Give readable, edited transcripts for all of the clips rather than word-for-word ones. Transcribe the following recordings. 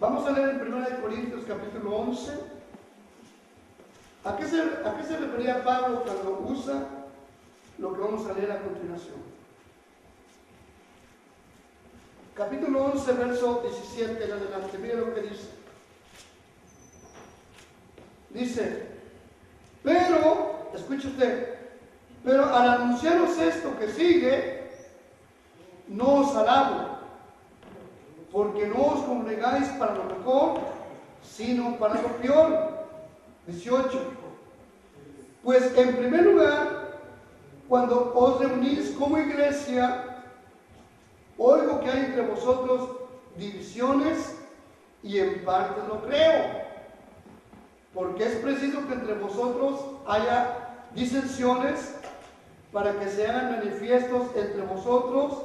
Vamos a leer en 1 Corintios capítulo 11. ¿A qué se refería Pablo cuando usa lo que vamos a leer a continuación? Capítulo 11, verso 17 en adelante. Mire lo que dice. Dice, pero, escuche usted, pero al anunciaros esto que sigue, no os alabo, porque no os congregáis para lo mejor, sino para lo peor. 18. Pues en primer lugar, cuando os reunís como iglesia, oigo que hay entre vosotros divisiones, y en parte lo creo, porque es preciso que entre vosotros haya disensiones, para que se hagan manifiestos entre vosotros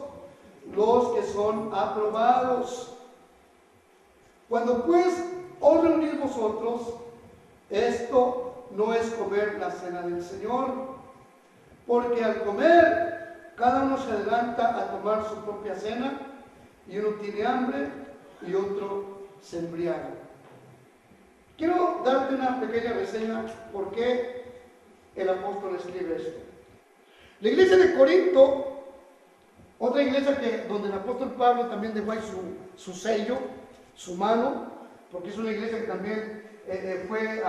los que son aprobados. Cuando pues os reunís vosotros, esto no es comer la cena del Señor, porque al comer cada uno se adelanta a tomar su propia cena, y uno tiene hambre y otro se embriaga. Quiero darte una pequeña reseña por qué el apóstol escribe esto. La iglesia de Corinto, otra iglesia donde el apóstol Pablo también dejó ahí su sello, su mano, porque es una iglesia que también fue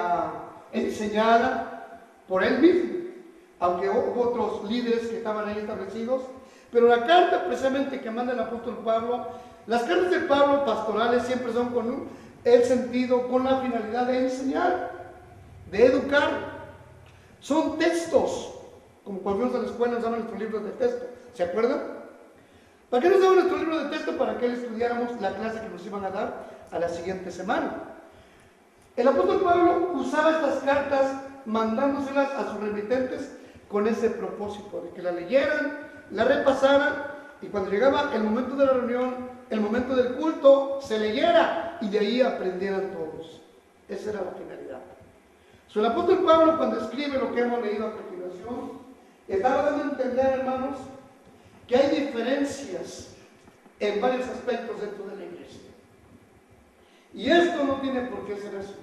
enseñada por él mismo, aunque hubo otros líderes que estaban ahí establecidos. Pero la carta precisamente que manda el apóstol Pablo, las cartas de Pablo pastorales siempre son con el sentido, con la finalidad de enseñar, de educar. Son textos, como cuando fuimos a la escuela nos daban nuestros libros de texto, ¿se acuerdan? ¿Para qué nos daban nuestro libro de texto? Para que estudiáramos la clase que nos iban a dar a la siguiente semana. El apóstol Pablo usaba estas cartas mandándoselas a sus remitentes con ese propósito, de que la leyeran, la repasaran, y cuando llegaba el momento de la reunión, el momento del culto, se leyera y de ahí aprendieran todos. Esa era la finalidad. El apóstol Pablo, cuando escribe lo que hemos leído a continuación, estaba dando a entender, hermanos, que hay diferencias en varios aspectos dentro de la iglesia. Y esto no tiene por qué ser así.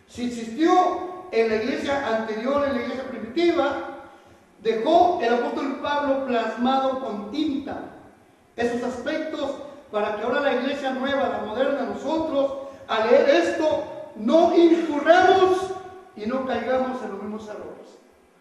Si existió en la iglesia anterior, en la iglesia primitiva, dejó el apóstol Pablo plasmado con tinta esos aspectos para que ahora la iglesia nueva, la moderna, nosotros, al leer esto, no incurramos y no caigamos en los mismos errores.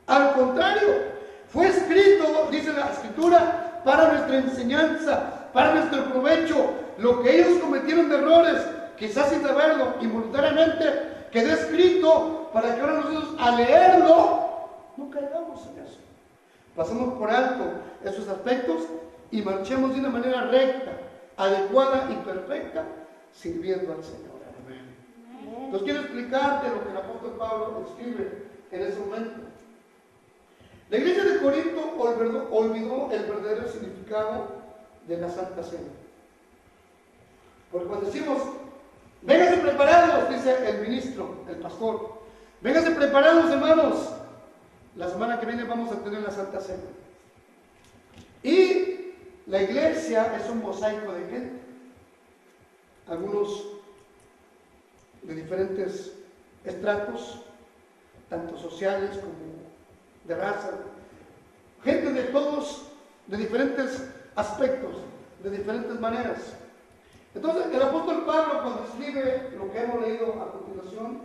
Al contrario, fue escrito, dice la escritura, para nuestra enseñanza, para nuestro provecho. Lo que ellos cometieron de errores, quizás sin saberlo, involuntariamente, quedó escrito para que ahora nosotros al leerlo no caigamos en eso. Pasemos por alto esos aspectos y marchemos de una manera recta, adecuada y perfecta, sirviendo al Señor. Amén. Entonces quiero explicarte lo que el apóstol Pablo escribe en ese momento. La iglesia de Corinto olvidó el verdadero significado de la Santa Cena. Porque cuando decimos, vénganse preparados, dice el ministro, el pastor, vénganse preparados, hermanos, la semana que viene vamos a tener la Santa Cena. Y la iglesia es un mosaico de gente, algunos de diferentes estratos, tanto sociales como de raza, gente de todos, de diferentes aspectos, de diferentes maneras. Entonces el apóstol Pablo, cuando escribe lo que hemos leído a continuación,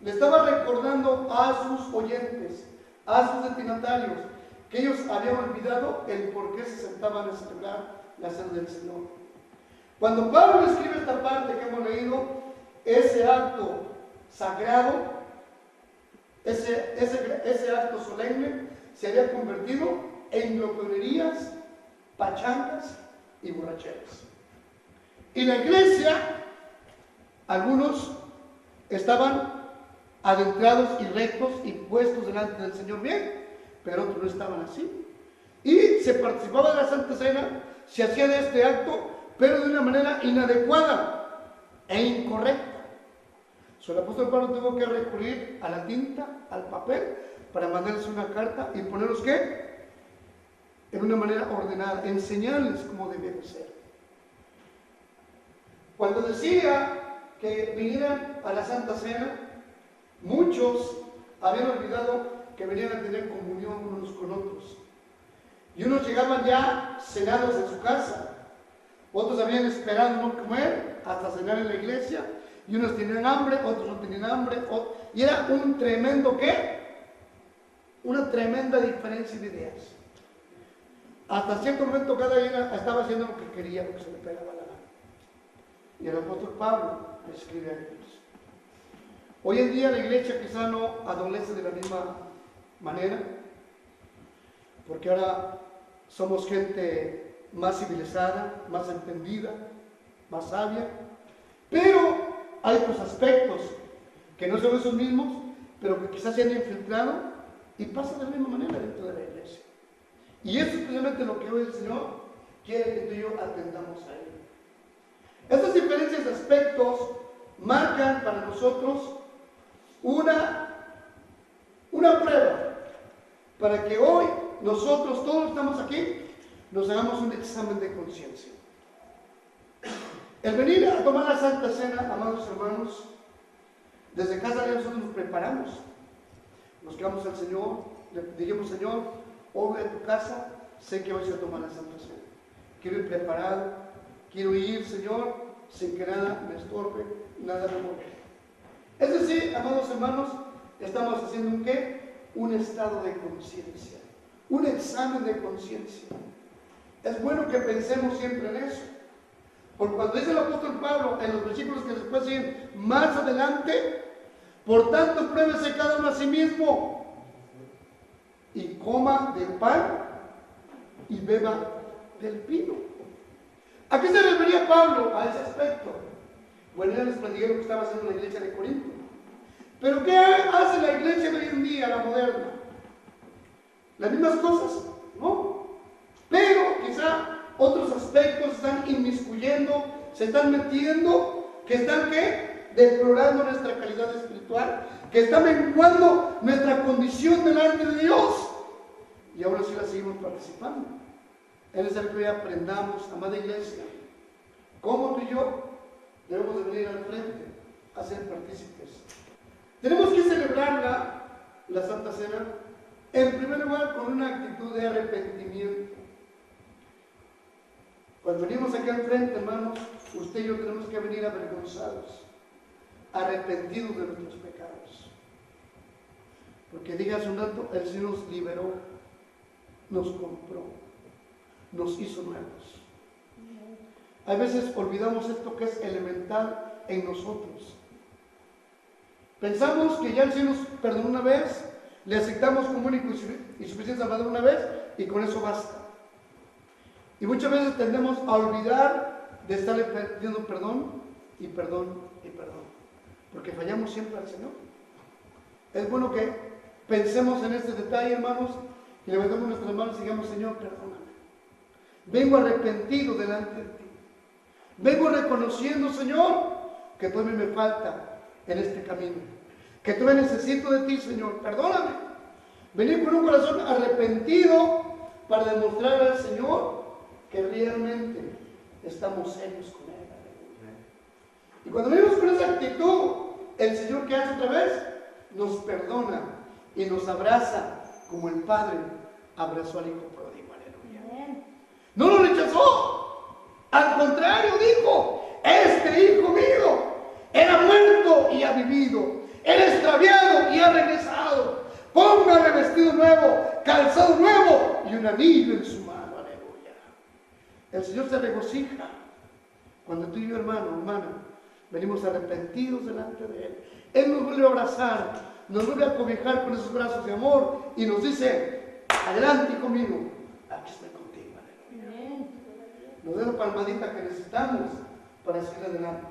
le estaba recordando a sus oyentes, a sus destinatarios, que ellos habían olvidado el por qué se sentaban a celebrar la cena del Señor. Cuando Pablo escribe esta parte que hemos leído, ese acto sagrado, ese acto solemne se había convertido en glotonerías, pachangas y borracheras. Y la iglesia, algunos estaban adentrados y rectos y puestos delante del Señor bien, pero otros no estaban así. Y se participaba de la Santa Cena, se hacía de este acto, pero de una manera inadecuada e incorrecta. El apóstol Pablo tuvo que recurrir a la tinta, al papel, para mandarles una carta y ponerlos ¿qué? En una manera ordenada, enseñarles cómo debía de ser. Cuando decía que vinieran a la Santa Cena, muchos habían olvidado que venían a tener comunión unos con otros. Y unos llegaban ya cenados en su casa, otros habían esperado no comer hasta cenar en la iglesia, y unos tenían hambre, otros no tenían hambre, y era un tremendo ¿qué? Una tremenda diferencia de ideas. Hasta cierto momento cada uno estaba haciendo lo que quería, lo que se le pegaba la gana. Y el apóstol Pablo escribe a ellos. Hoy en día la iglesia quizá no adolece de la misma manera, porque ahora somos gente más civilizada, más entendida, más sabia, pero hay otros aspectos que no son esos mismos, pero que quizás se han infiltrado y pasan de la misma manera dentro de la iglesia. Y eso es precisamente lo que hoy el Señor quiere que tú y yo atendamos a Él. Estas diferencias de aspectos marcan para nosotros una prueba para que hoy nosotros, todos los que estamos aquí, nos hagamos un examen de conciencia. El venir a tomar la Santa Cena, amados hermanos, desde casa de nosotros nos preparamos. Nos quedamos al Señor, le dijimos, Señor, hoy voy a tu casa, sé que hoy se va a tomar la Santa Cena. Quiero ir preparado, quiero ir, Señor, sin que nada me estorbe, nada me mueva. Es decir, amados hermanos, estamos haciendo un ¿qué? Un estado de conciencia, un examen de conciencia. Es bueno que pensemos siempre en eso. Porque cuando dice el apóstol Pablo en los versículos que después siguen más adelante, por tanto pruébese cada uno a sí mismo y coma del pan y beba del vino. ¿A qué se refería Pablo a ese aspecto? Bueno, ya les platiqué lo que estaba haciendo la iglesia de Corinto. Pero ¿qué hace la iglesia de hoy en día, la moderna? ¿Las mismas cosas? No. Pero quizá otros aspectos se están inmiscuyendo, se están metiendo, que están ¿qué? Deplorando nuestra calidad espiritual, que están menguando nuestra condición delante de Dios. Y ahora sí la seguimos participando. Es necesario que hoy aprendamos, amada iglesia, cómo tú y yo debemos de venir al frente a ser partícipes. Tenemos que celebrar la Santa Cena, en primer lugar, con una actitud de arrepentimiento. Cuando venimos aquí al frente, hermanos, usted y yo tenemos que venir avergonzados, arrepentidos de nuestros pecados. Porque diga hace un rato, el Señor nos liberó, nos compró, nos hizo nuevos. A veces olvidamos esto que es elemental en nosotros. Pensamos que ya el Señor nos perdonó una vez, le aceptamos como único y suficiente Salvador una vez y con eso basta. Y muchas veces tendemos a olvidar de estarle pidiendo perdón y perdón y perdón, porque fallamos siempre al Señor. Es bueno que pensemos en este detalle, hermanos, y levantemos nuestras manos y digamos, Señor, perdóname. Vengo arrepentido delante de ti. Vengo reconociendo, Señor, que todavía me falta en este camino, que todavía necesito de ti, Señor, perdóname. Venir con un corazón arrepentido para demostrar al Señor que realmente estamos serios con Él. Y cuando venimos con esa actitud, el Señor, ¿qué hace otra vez? Nos perdona y nos abraza como el Padre abrazó al Hijo pródigo. Aleluya. No lo rechazó, al contrario dijo, este Hijo mío era muerto y ha vivido, era extraviado y ha regresado. Póngale vestido nuevo, calzado nuevo y un anillo en su mano. El Señor se regocija cuando tú y yo, hermana, venimos arrepentidos delante de Él. Él nos vuelve a abrazar, nos vuelve a cobijar con esos brazos de amor y nos dice, adelante, hijo mío, aquí estoy contigo. Aleluya. Nos da la palmadita que necesitamos para seguir adelante.